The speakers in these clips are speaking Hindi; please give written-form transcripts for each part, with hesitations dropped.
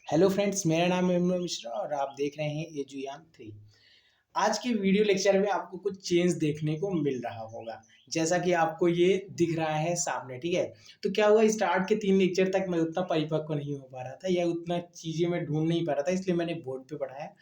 हेलो फ्रेंड्स, मेरा नाम है विमल मिश्रा और आप देख रहे हैं एजुयान 3। आज के वीडियो लेक्चर में आपको कुछ चेंज देखने को मिल रहा होगा। जैसा कि आपको ये दिख रहा है सामने, ठीक है। तो क्या हुआ, स्टार्ट के 3 लेक्चर तक मैं उतना परिपक्व नहीं हो पा रहा था या उतना चीज़ें मैं ढूंढ नहीं पा रहा था, इसलिए मैंने बोर्ड पे पढ़ाया।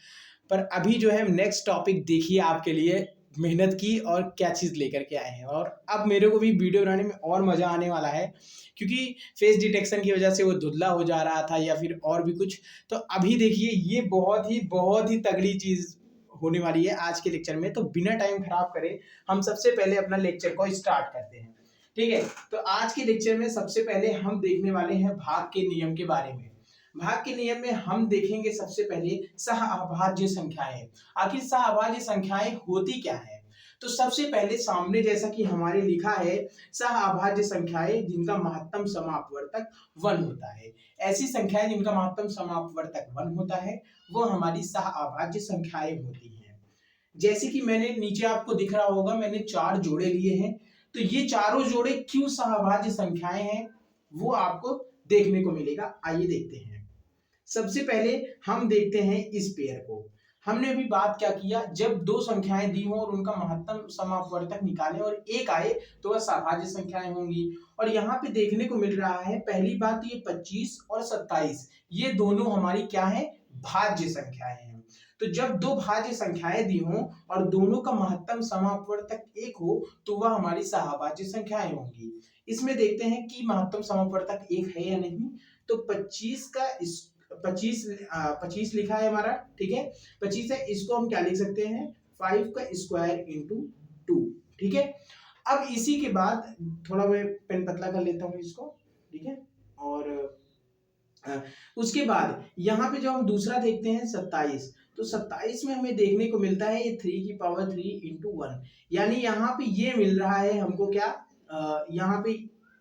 पर अभी जो है नेक्स्ट टॉपिक देखिए, आपके लिए मेहनत की और क्या चीज़ लेकर के आए हैं। और अब मेरे को भी वीडियो बनाने में और मज़ा आने वाला है, क्योंकि फेस डिटेक्शन की वजह से वो धुंधला हो जा रहा था या फिर और भी कुछ। तो अभी देखिए, ये बहुत ही तगड़ी चीज़ होने वाली है आज के लेक्चर में। तो बिना टाइम खराब करे हम सबसे पहले अपना लेक्चर को स्टार्ट करते हैं, ठीक है। तो आज के लेक्चर में सबसे पहले हम देखने वाले हैं भाग के नियम के बारे में। भाग के नियम में हम देखेंगे सबसे पहले सहअभाज्य संख्याएं। आखिर सहअभाज्य संख्याएं होती क्या है। तो सबसे पहले सामने जैसा कि हमारे लिखा है, सहअभाज्य संख्याएं जिनका महत्तम समापवर्तक 1 होता है। ऐसी संख्याएं जिनका महत्तम समापवर्तक 1 होता है वो हमारी सहअभाज्य संख्याएं होती हैं। जैसे कि मैंने नीचे आपको दिख रहा होगा, मैंने 4 जोड़े लिए हैं। तो ये चारों जोड़े क्यों सहअभाज्य संख्याएं हैं वो आपको देखने को मिलेगा। आइए देखते हैं। सबसे पहले हम देखते हैं इस पेयर को। हमने अभी बात क्या किया, जब दो संख्याएं दी हों और उनका महत्तम समापवर्तक निकालें और एक आए तो वह सहभाज्य संख्याएं होंगी। और यहाँ पे देखने को मिल रहा है, पहली बात ये 25 और 27 ये दोनों हमारी क्या है, भाज्य संख्याएं हैं। तो जब दो भाज्य संख्याएं दी हों और दोनों का महत्तम समापवर्तक 1 हो तो वह हमारी सहभाज्य संख्याएं होंगी। इसमें देखते हैं कि महत्तम समापवर्तक 1 है या नहीं। तो 25 लिखा है हमारा, ठीक है। 25 है, इसको हम क्या लिख सकते हैं, 5 का स्क्वायर इंटू 2, ठीक है। अब इसी के बाद थोड़ा मैं पेन पतला कर लेता हूँ इसको, ठीक है। और उसके बाद यहाँ पे जो हम दूसरा देखते हैं 27, तो 27 में हमें देखने को मिलता है ये 3 की पावर 3 इंटू 1, यानी यहाँ पे ये मिल रहा है हमको क्या, यहाँ पे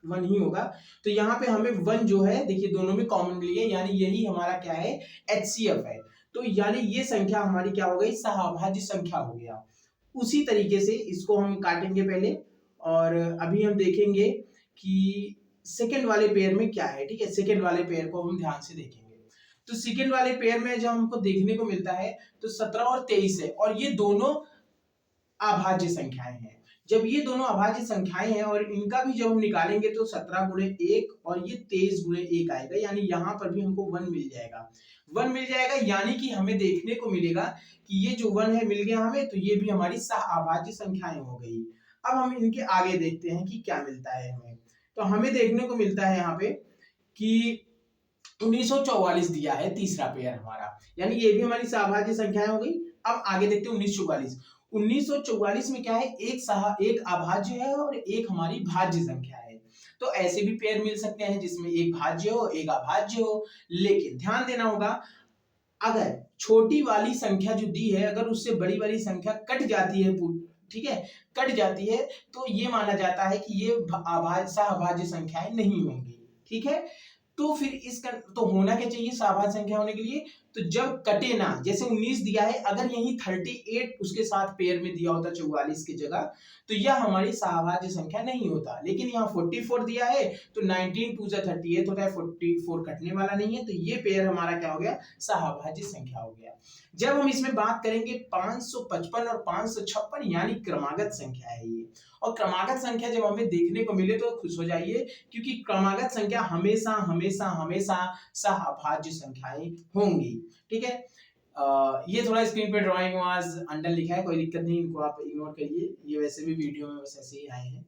1 ही होगा। तो यहाँ पे हमें 1 जो है, देखिए दोनों में कॉमन मिल गया, यानी यही हमारा क्या है, HCF है। तो यानी ये संख्या हमारी क्या हो गई, सहअभाज्य संख्या हो गया। उसी तरीके से इसको हम काटेंगे पहले, और अभी हम देखेंगे कि सेकेंड वाले पेयर में क्या है, ठीक है। सेकेंड वाले पेयर को हम ध्यान से देखेंगे। तो सेकेंड वाले पेयर में जो हमको देखने को मिलता है तो 17 और 23 है, और ये दोनों अभाज्य संख्याएं हैं। जब ये दोनों अभाज्य संख्याएं हैं और इनका भी जब हम निकालेंगे तो 17 गुणे 1 और ये 23 गुणे 1 आएगा, यानी यहाँ पर भी हमको 1 मिल जाएगा। 1 मिल जाएगा, यानी कि हमें देखने को मिलेगा कि ये जो 1 है मिल गया हमें, तो ये भी हमारी सहअभाज्य संख्याएं हो गई। अब हम इनके आगे देखते हैं कि क्या मिलता है हमें। तो हमें देखने को मिलता है यहाँ पे कि 1944 दिया है तीसरा पेयर हमारा, यानी ये भी हमारी सहअभाज्य संख्याएं हो गई। अब आगे देखते हैं 1944 में क्या है, एक अभाज्य है और एक हमारी भाज्य संख्या है। तो ऐसे भी पेयर मिल सकते हैं जिसमें एक भाज्य हो एक अभाज्य हो, लेकिन ध्यान देना होगा, अगर छोटी वाली संख्या जो दी है अगर उससे बड़ी वाली संख्या कट जाती है, ठीक है, कट जाती है, तो ये माना जाता है कि ये सहअभाज्य संख्याएं नहीं होंगी, ठीक है। तो फिर इसका तो होना क्या चाहिए सहअभाज्य संख्या होने के लिए, तो जब कटे ना, जैसे 19 दिया है, अगर यही 38 उसके साथ पेयर में दिया होता 44 की जगह, तो यह हमारी सहअभाज्य संख्या नहीं होता। लेकिन यहाँ 44 दिया है तो 19 2 38 होता है, 44 कटने वाला नहीं है, तो ये पेयर हमारा क्या हो गया, सहअभाज्य संख्या हो गया। जब हम इसमें बात करेंगे 555 और 556, यानी क्रमागत संख्या है ये। और क्रमागत संख्या जब हमें देखने को मिले तो खुश हो जाइए, क्योंकि क्रमागत संख्या हमेशा हमेशा हमेशा सहअभाज्य संख्याएं होंगी, ठीक है। ये थोड़ा स्क्रीन पे ड्राइंग वाज अंडर लिखा है, कोई दिक्कत नहीं, इनको आप इग्नोर करिए, ये वैसे भी वीडियो में बस ऐसे ही आए हैं।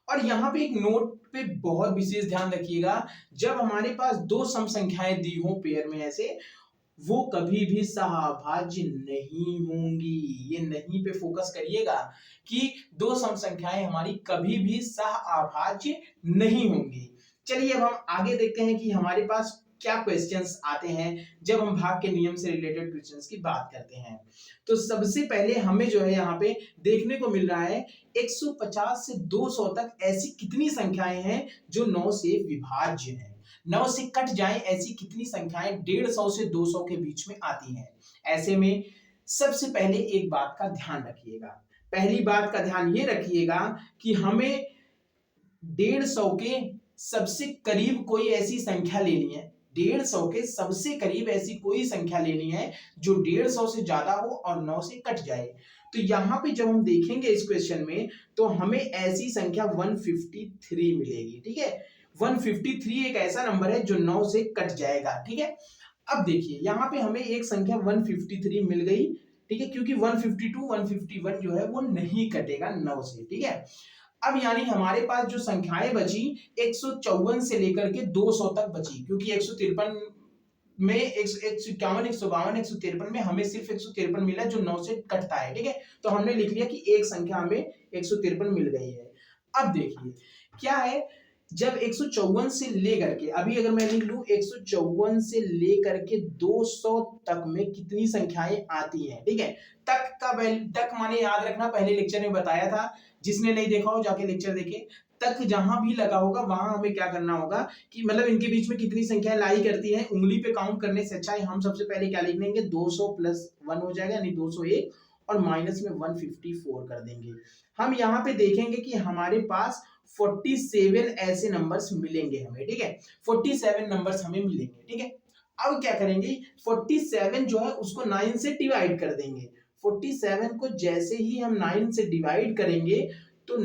और यहाँ पे एक नोट पे बहुत विशेष ध्यान रखिएगा, जब हमारे पास दो सम संख्याएं दी हो पेयर में ऐसे, वो कभी भी सहअभाज्य नहीं होंगी। ये नहीं पे फोकस करिएगा कि दो सम संख्याएं हमारी कभी भी सहअभाज्य नहीं होंगी। चलिए अब हम आगे देखते हैं कि हमारे पास क्या क्वेश्चंस आते हैं जब हम भाग के नियम से रिलेटेड क्वेश्चंस की बात करते हैं। तो सबसे पहले हमें जो है यहाँ पे देखने को मिल रहा है 150 से 200 तक ऐसी कितनी संख्याएं हैं जो 9 से विभाज्य हैं। 9 से कट जाएं ऐसी कितनी संख्याएं 150 से 200 के बीच में आती हैं। ऐसे में सबसे पहले एक बात का ध्यान रखिएगा, पहली बात का ध्यान ये रखिएगा कि हमें 150 के सबसे करीब कोई ऐसी संख्या लेनी है 150 के सबसे करीब ऐसी कोई संख्या लेनी है जो 150 से ज्यादा हो और 9 से कट जाए। तो यहाँ पे जब हम देखेंगे इस क्वेश्चन में तो हमें ऐसी संख्या 153 मिलेगी। ठीक है, 153 एक ऐसा नंबर है जो 9 से कट जाएगा। ठीक है, अब देखिए यहाँ पे हमें एक संख्या 153 मिल गई। ठीक है, क्योंकि 152 151 जो है वो नहीं कटेगा 9 से। ठीक है, अब यानी हमारे पास जो संख्याएं बची 154 से लेकर के 200 तक बची, क्योंकि 153 में 151 152 153 में हमें सिर्फ 153 मिला जो 9 से कटता है। ठीक है, तो हमने लिख लिया कि एक संख्या हमें 153 मिल गई है। अब देखिए क्या है, जब 154 से लेकर के, अभी अगर मैं लिख लूं 154 से लेकर के 200 तक में कितनी संख्याएं आती हैं। ठीक है, तक का तक माने याद रखना, पहले लेक्चर में बताया था, जिसने नहीं देखा हो जाके लेक्चर देखे। तक जहां भी लगा होगा वहां हमें क्या करना होगा कि मतलब इनके बीच में कितनी संख्याएं लाई करती हैं, उंगली पे काउंट करने से अच्छा है हम सबसे पहले क्या लिख लेंगे, 200 प्लस 1 हो जाएगा यानी 201 और माइनस में 154 कर देंगे। हम यहाँ पे देखेंगे कि हमारे पास 47 ऐसे नंबर्स मिलेंगे हमें। ठीक है, 47 नंबर्स हमें मिलेंगे। ठीक है, अब क्या करेंगे, 47 जो है उसको 9 से डिवाइड कर देंगे। 47 को जैसे ही हम 9 से डिवाइड करेंगे तो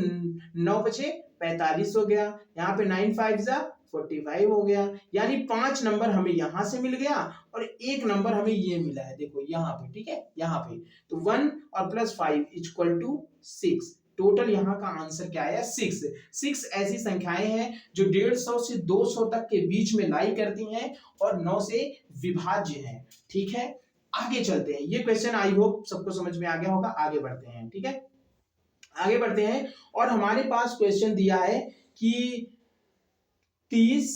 9 बचे 45 हो गया, यहाँ पे 9 5 जा 45 हो गया, यानी 5 नंबर हमें यहां से मिल गया और एक नंबर हमें ये मिला है, देखो यहाँ पे। ठीक है, यहाँ पे तो 1 और प्लस 5 इक्वल टू 6। टोटल यहाँ का आंसर क्या आया, 6 ऐसी संख्याएं हैं जो 150 से 200 तक के बीच में लाई करती हैं और 9 से विभाज्य हैं। ठीक है, आगे चलते हैं। ये क्वेश्चन आई होप सबको समझ में आ गया होगा। आगे बढ़ते हैं। ठीक है, आगे बढ़ते हैं और हमारे पास क्वेश्चन दिया है कि 30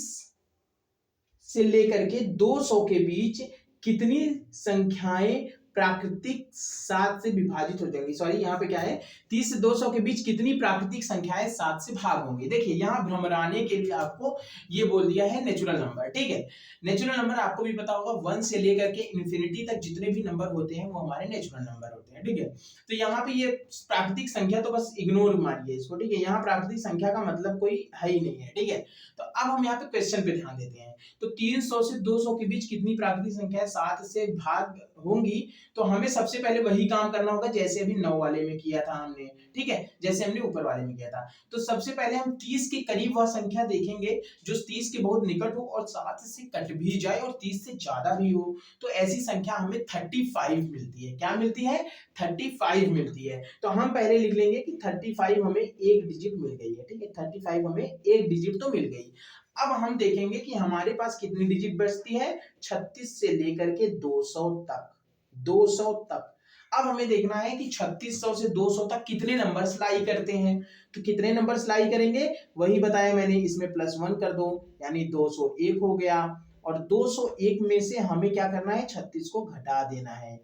से लेकर के 200 के बीच कितनी संख्याएं प्राकृतिक 7 से विभाजित हो जाएंगी। सॉरी, यहाँ पे क्या है, 30 से 200 के बीच कितनी प्राकृतिक संख्याएं 7 से भाग होंगी। देखिए यहाँ भ्रमराने के लिए आपको ये बोल दिया है नेचुरल नंबर। ठीक है, नेचुरल नंबर आपको भी पता होगा 1 से लेकर के इन्फिनिटी तक जितने भी नंबर होते हैं वो हमारे नेचुरल नंबर होते हैं। ठीक है, तो यहाँ पे ये प्राकृतिक संख्या तो बस इग्नोर मारिए इसको। ठीक है, यहाँ प्राकृतिक संख्या का मतलब कोई है ही नहीं है। ठीक है, तो अब हम यहाँ पे क्वेश्चन पे ध्यान देते हैं। तो 300 से 200 के बीच कितनी प्राकृतिक संख्या 7 से भाग होंगी, तो हमें सबसे पहले वही काम करना होगा जैसे अभी 9 वाले में किया था हमने। ठीक है, जैसे हमने ऊपर वाले में किया था। तो सबसे पहले हम 30 के करीब वह संख्या देखेंगे जो 30 के बहुत निकट हो और 7 से कट भी जाए और 30 से ज्यादा भी हो। तो ऐसी संख्या हमें 35 मिलती है। क्या मिलती है, 35 मिलती है। तो हम पहले लिख लेंगे कि 35 हमें एक डिजिट मिल गई है। ठीक है, 35 हमें एक डिजिट तो मिल गई। अब हम देखेंगे कि हमारे पास कितनी डिजिट बचती है, 36 से लेकर के 200 तक। 200 तक अब हमें देखना है कि 3600 से 200 तक कितने नंबर लाई करते हैं। तो कितने नंबर लाई करेंगे वही बताया मैंने, इसमें +1 कर दो यानी 201 हो गया। और 201 में से हमें क्या करना है, 36 को घटा देना है।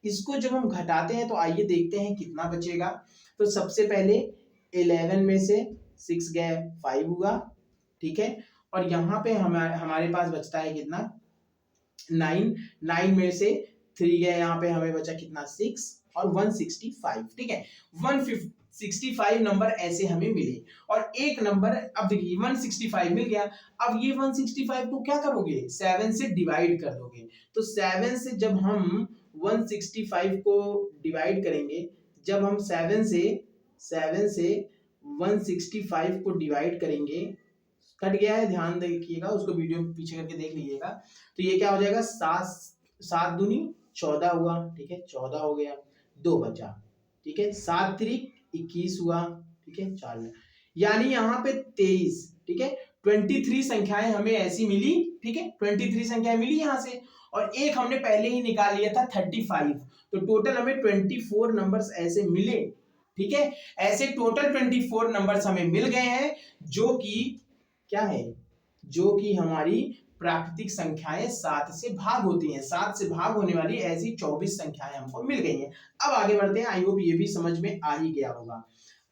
इसको जब हम घटाते हैं तो आइए देखते हैं कितना बचेगा। तो सबसे पहले 11 में से 6 गए 5 हुआ। ठीक है, और यहाँ पे हमारे पास बचता है कितना, 9 में से 3 गए, यहाँ पे हमें बचा कितना, 6 और 165। ठीक है, 165 नंबर ऐसे हमें मिले। और एक नंबर, अब देखिए 165 मिल गया। अब ये 165 को क्या करोगे, 7 से डिवाइड कर दोगे। तो 7 से जब हम 165 को डिवाइड करेंगे, जब हम 7 से 165 को डिवाइड करेंगे, कट गया है ध्यान देखिएगा, उसको वीडियो में पीछे करके देख लीजिएगा। तो ये क्या हो जाएगा, 7 दूनी 14 हुआ। ठीक है, 14 हो गया, 2 बचा। ठीक है, 7 त्रिक 21 हुआ। ठीक है, 4 यानी यहाँ पे 23। ठीक है, 23 संख्याएं हमें ऐसी मिली। ठीक है, 23 संख्याएं मिली यहाँ से, और एक हमने पहले ही निकाल लिया था 35। तो टोटल हमें 24 नंबर्स ऐसे मिले। ठीक है, ऐसे टोटल 24 नंबर्स हमें मिल गए हैं जो कि क्या है, जो कि हमारी प्राकृतिक संख्याएं 7 से भाग होती हैं। 7 से भाग होने वाली ऐसी 24 संख्याएं हमको मिल गई हैं। अब आगे बढ़ते हैं, आई होप ये भी समझ में आ ही गया होगा।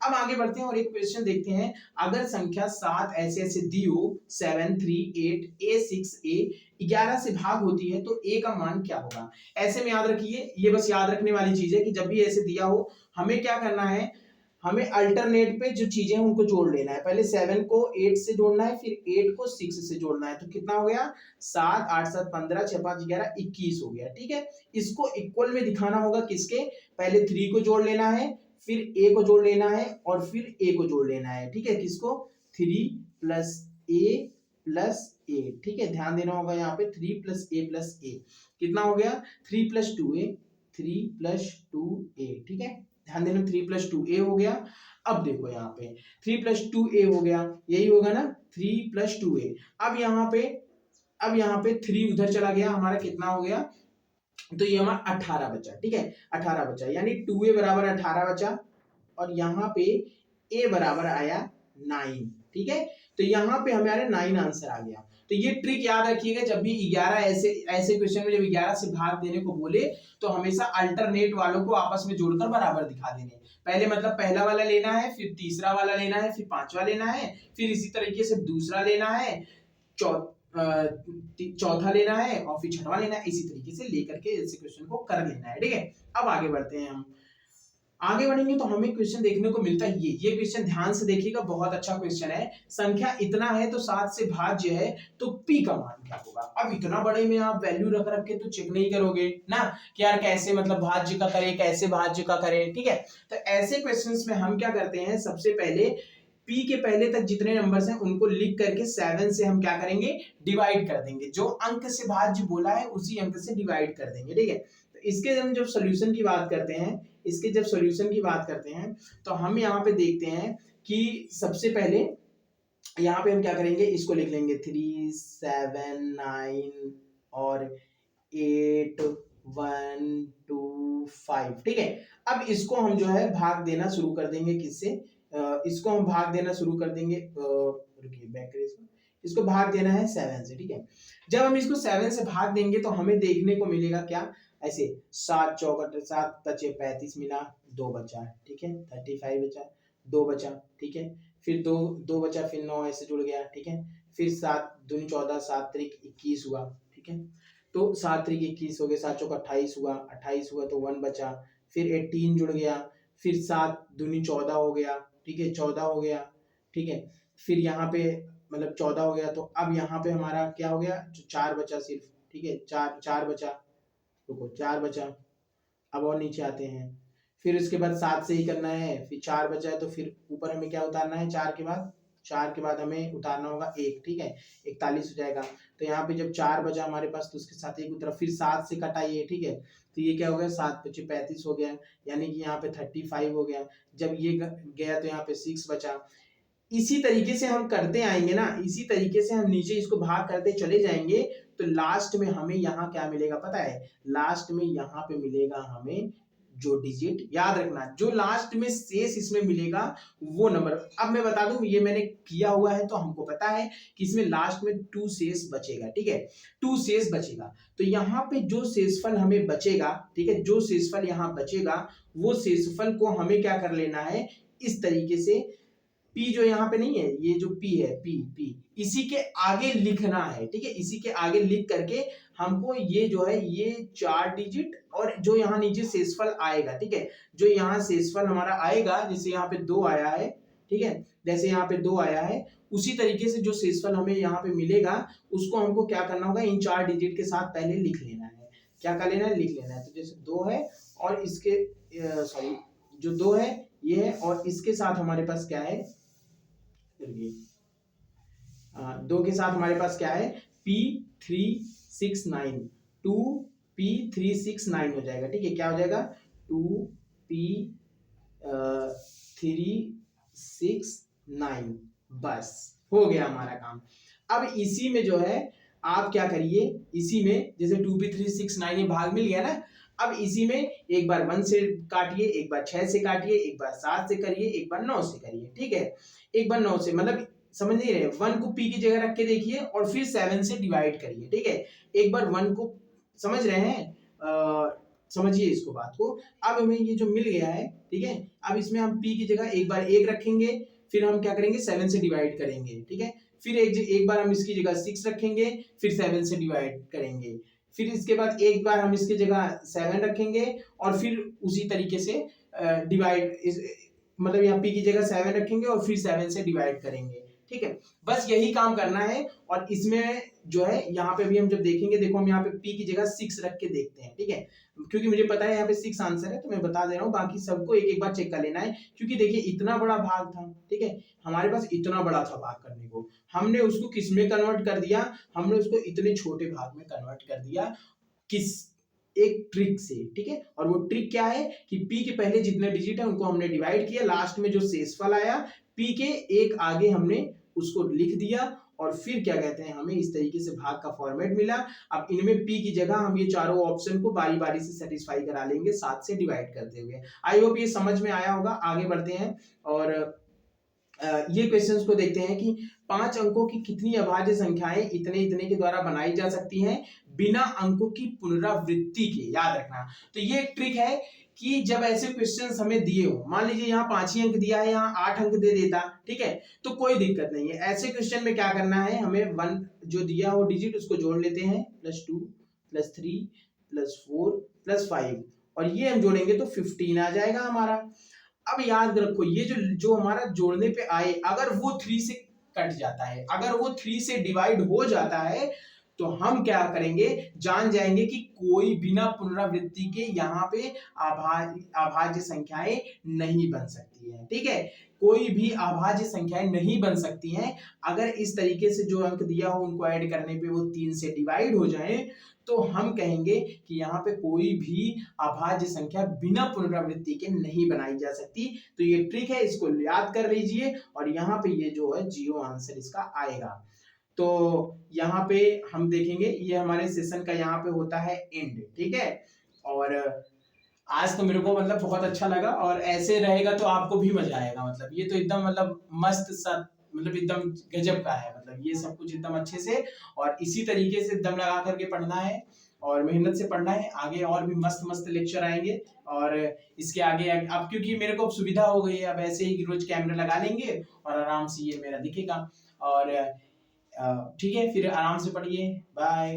अब आगे बढ़ते हैं और एक क्वेश्चन देखते हैं। अगर संख्या 7 ऐसे ऐसे दी हो, 7 3 8 A6 A 11 से भाग होती है तो A का मान क्या होगा। ऐसे में याद रखिए, ये बस याद रखने वाली चीज है कि जब भी ऐसे दिया हो हमें क्या करना है, हमें अल्टरनेट पे जो चीजें हैं उनको जोड़ लेना है। पहले 7 को 8 से जोड़ना है, फिर 8 को 6 से जोड़ना है। तो कितना हो गया, 7 8 7 15 6 5 11 21 हो गया। ठीक है, इसको इक्वल में दिखाना होगा किसके, पहले 3 को जोड़ लेना है, फिर a को जोड़ लेना है और फिर a को जोड़ लेना है। ठीक है, किसको, 3 प्लस a प्लस a। ठीक है, ध्यान देना होगा यहाँ पे 3 प्लस a कितना हो गया, 3 प्लस 2a, 3 प्लस 2a। ठीक है, ध्यान देना 3 प्लस 2a हो गया। अब देखो यहाँ पे 3 प्लस 2a हो गया, यही होगा ना, 3 प्लस 2a। अब यहाँ पे 3 उधर चला गया, हमारा कितना हो गया, तो ये हमारा 18 बचा। ठीक है, 18 बचा, यानी 2a बराबर 18 बचा और यहाँ पे a बराबर आया 9। ठीक है, तो यहाँ पे हमारे 9 आंसर आ गया। तो ये ट्रिक याद रखिएगा, जब भी 11 ऐसे क्वेश्चन में जब 11 से भाग देने को बोले तो हमेशा अल्टरनेट वालों को आपस में जोड़कर बराबर दिखा देने। पहले मतलब पहला वाला लेना है, फिर तीसरा वाला लेना है, फिर पांचवा लेना है, फिर इसी तरीके से दूसरा लेना है, चौथा लेना है और फिर छठवां लेना है। इसी तरीके से लेकर के ऐसे क्वेश्चन को कर लेना है। ठीक है, अब आगे बढ़ते हैं। हम आगे बढ़ेंगे तो हमें क्वेश्चन देखने को मिलता है ये क्वेश्चन ध्यान से देखिएगा, बहुत अच्छा क्वेश्चन है। संख्या इतना है तो 7 से भाज्य है, तो p का मान क्या होगा। अब इतना बड़े में आप वैल्यू रख रख के तो चेक नहीं करोगे ना कि यार कैसे मतलब भाज्य का करें, कैसे भाज्य का करें। ठीक है, तो ऐसे क्वेश्चंस में हम क्या करते हैं, सबसे पहले p के पहले तक जितने नंबर्स हैं उनको लिख करके 7 से हम क्या करेंगे, डिवाइड कर देंगे। जो अंक से भाज्य बोला है उसी अंक से डिवाइड कर देंगे। ठीक है, तो इसके हम जब सॉल्यूशन की बात करते हैं, तो हम यहाँ पे देखते हैं कि सबसे पहले यहाँ पे हम क्या करेंगे, इसको लिख लेंगे 3 7 9 और 8 1 2 5। ठीक है, अब इसको हम जो है भाग देना शुरू कर देंगे, किससे, इसको हम भाग देना शुरू कर देंगे, रुकिए बैक करिए इसको भाग देना है 7 से। ठीक है, जब हम इसको 7 से भाग देंगे तो हमें देखने को मिलेगा क्या, ऐसे 7 चौकट 7 बचे 35 मिला, 2 बचा। ठीक है, 35 बचा, 2 बचा। ठीक है, फिर 2 बचा, फिर 9 ऐसे जुड़ गया। ठीक है, फिर 7 दूनी 14, 7 त्रिक 21 हुआ। ठीक है, तो 7 त्रिक 21 हो गया, 7 चौका 28 हुआ, 28 हुआ तो 1 बचा, फिर 18 जुड़ गया, फिर 7 दूनी 14 हो गया। ठीक है, 14 हो गया। ठीक है, फिर यहाँ पे मतलब 14 हो गया, तो अब यहाँ पे हमारा क्या हो गया, 4 बचा सिर्फ। ठीक है, 4 बचा, रुको 4 बचा। अब और नीचे आते हैं, फिर उसके बाद 7 से ही करना है, फिर 4 बचा है तो फिर ऊपर हमें क्या उतारना है, 4 के बाद हमें उतारना होगा 1। ठीक है, 41 हो जाएगा। तो यहाँ पे जब 4 बचा हमारे पास तो उसके साथ एक उतरा, फिर 7 से कटाइए। ठीक है, तो ये क्या हो गया, 7 बचे 35 हो गया, यानी कि यहाँ पे 35 हो गया। जब ये गया तो यहाँ पे 6 बचा। इसी तरीके से हम करते आएंगे ना, इसी तरीके से हम नीचे इसको भाग करते चले जाएंगे, तो लास्ट में हमें यहाँ क्या मिलेगा पता है, लास्ट में यहाँ पे मिलेगा हमें जो डिजिट, याद रखना जो लास्ट में शेष इसमें मिलेगा वो नंबर। अब मैं बता दूं, ये मैंने किया हुआ है तो हमको पता है कि इसमें लास्ट में 2 शेष बचेगा। ठीक है, 2 शेष बचेगा, तो यहाँ पे जो शेषफल हमें बचेगा, ठीक है, जो शेषफल यहाँ बचेगा वो शेषफल को हमें क्या कर लेना है, इस तरीके से P जो यहाँ पे नहीं है, ये जो P है, P इसी के आगे लिखना है। ठीक है, इसी के आगे लिख करके हमको ये जो है ये 4 डिजिट और जो यहाँ नीचे शेषफल आएगा। ठीक है, जो यहाँ शेषफल हमारा आएगा, जैसे यहाँ पे 2 आया है। ठीक है, जैसे यहाँ पे 2 आया है, उसी तरीके से जो शेषफल हमें यहाँ पे मिलेगा उसको हमको क्या करना होगा, इन 4 डिजिट के साथ पहले लिख लेना है। क्या कर लेना है, लिख लेना है। तो जैसे 2 है और इसके सॉरी जो 2 है ये है और इसके साथ हमारे पास क्या है, 2 के साथ हमारे पास क्या है, P369, 2P369 हो जाएगा। ठीक है, क्या हो जाएगा, 2P369, बस हो गया हमारा काम। अब इसी में जो है आप क्या करिए, इसी में जैसे 2P369 में भाग मिल गया ना, अब इसी में एक बार 1 से काटिए, एक बार 6 से काटिए, एक बार 7 से करिए, एक बार 9 से करिए। ठीक है, एक बार 9 से मतलब समझ नहीं रहे, 1 को P की जगह रख के देखिए और फिर 7 से डिवाइड करिए। ठीक है, एक बार 1 को समझ रहे हैं, समझिए इसको बात को। अब हमें ये जो मिल गया है, ठीक है, अब इसमें हम P की जगह एक बार 1 रखेंगे, फिर हम क्या करेंगे 7 से डिवाइड करेंगे। ठीक है, फिर एक बार हम इसकी जगह 6 रखेंगे, फिर 7 से डिवाइड करेंगे, फिर इसके बाद एक बार हम इसकी जगह 7 रखेंगे और फिर उसी तरीके से डिवाइड मतलब यहाँ p की जगह 7 रखेंगे और फिर 7 से डिवाइड करेंगे, ठीक है। बस यही काम करना है। और इसमें जो है यहाँ पे भी हम जब देखेंगे, देखो हम यहाँ पे p की जगह 6 रख के देखते हैं, ठीक है, क्योंकि मुझे पता है यहाँ पे 6 आंसर है तो मैं बता दे रहा हूँ, बाकी सबको एक एक बार चेक कर लेना है, क्योंकि देखिए इतना बड़ा भाग था, ठीक है, हमारे पास इतना बड़ा था भाग करने को, हमने उसको किस में कन्वर्ट कर दिया, हमने उसको इतने छोटे भाग में कन्वर्ट कर दिया, किस एक ट्रिक से, ठीक है। और वो ट्रिक क्या है कि p के पहले जितने डिजिट है उनको हमने डिवाइड किया, लास्ट में जो शेषफल आया p के एक आगे हमने उसको लिख दिया, और फिर क्या कहते हैं हमें इस तरीके से भाग का फॉर्मेट मिला। अब इनमें p की जगह हम ये चारों ऑप्शन को बारी बारी से सेटिस्फाई करा लेंगे 7 से डिवाइड करते हुए। आई होप ये समझ में आया होगा। आगे बढ़ते हैं और ये क्वेश्चंस को देखते हैं कि 5 अंकों की कितनी अभाज्य संख्याएं इतने इतने के द्वारा बनाई जा सकती हैं बिना अंकों की पुनरावृत्ति के। याद रखना, तो ये एक ट्रिक है कि जब ऐसे क्वेश्चंस हमें दिए हो, मान लीजिए यहाँ 5 ही अंक दिया है, यहाँ 8 अंक दे देता, ठीक है, तो कोई दिक्कत नहीं है। ऐसे क्वेश्चन में क्या करना है, हमें 1 जो दिया हो डिजिट उसको जोड़ लेते हैं, +2 +3 +4 +5, और ये हम जोड़ेंगे तो 15 आ जाएगा हमारा। अब याद रखो ये जो हमारा जोड़ने पे आए, अगर वो 3 से कट जाता है, अगर वो 3 से डिवाइड हो जाता है, तो हम क्या करेंगे, जान जाएंगे कि कोई बिना पुनरावृत्ति के यहाँ पे अभाज्य संख्याएं नहीं बन सकती हैं, ठीक है, कोई भी अभाज्य संख्याएं नहीं बन सकती हैं। अगर इस तरीके से जो अंक दिया हो उनको ऐड करने पे वो 3 से डिवाइड हो जाए, तो हम कहेंगे कि यहाँ पे कोई भी अभाज्य संख्या बिना पुनरावृत्ति के नहीं बनाई जा सकती। तो ये ट्रिक है, इसको याद कर लीजिए, और यहाँ पे ये जो है 0 आंसर इसका आएगा। तो यहाँ पे हम देखेंगे, ये हमारे सेशन का यहाँ पे होता है एंड, ठीक है। और आज तो मेरे को मतलब बहुत अच्छा लगा, और ऐसे रहेगा तो आपको भी मजा आएगा। मतलब ये तो एकदम मतलब मस्त सा, मतलब एकदम गजब का है, मतलब ये सब कुछ एकदम अच्छे से और इसी तरीके से दम लगा करके पढ़ना है और मेहनत से पढ़ना है। आगे और भी मस्त मस्त लेक्चर आएंगे, और इसके आगे अब क्योंकि मेरे को अब सुविधा हो गई है, अब ऐसे ही रोज कैमरा लगा लेंगे और आराम से ये मेरा दिखेगा। और ठीक है, फिर आराम से पढ़िए, बाय।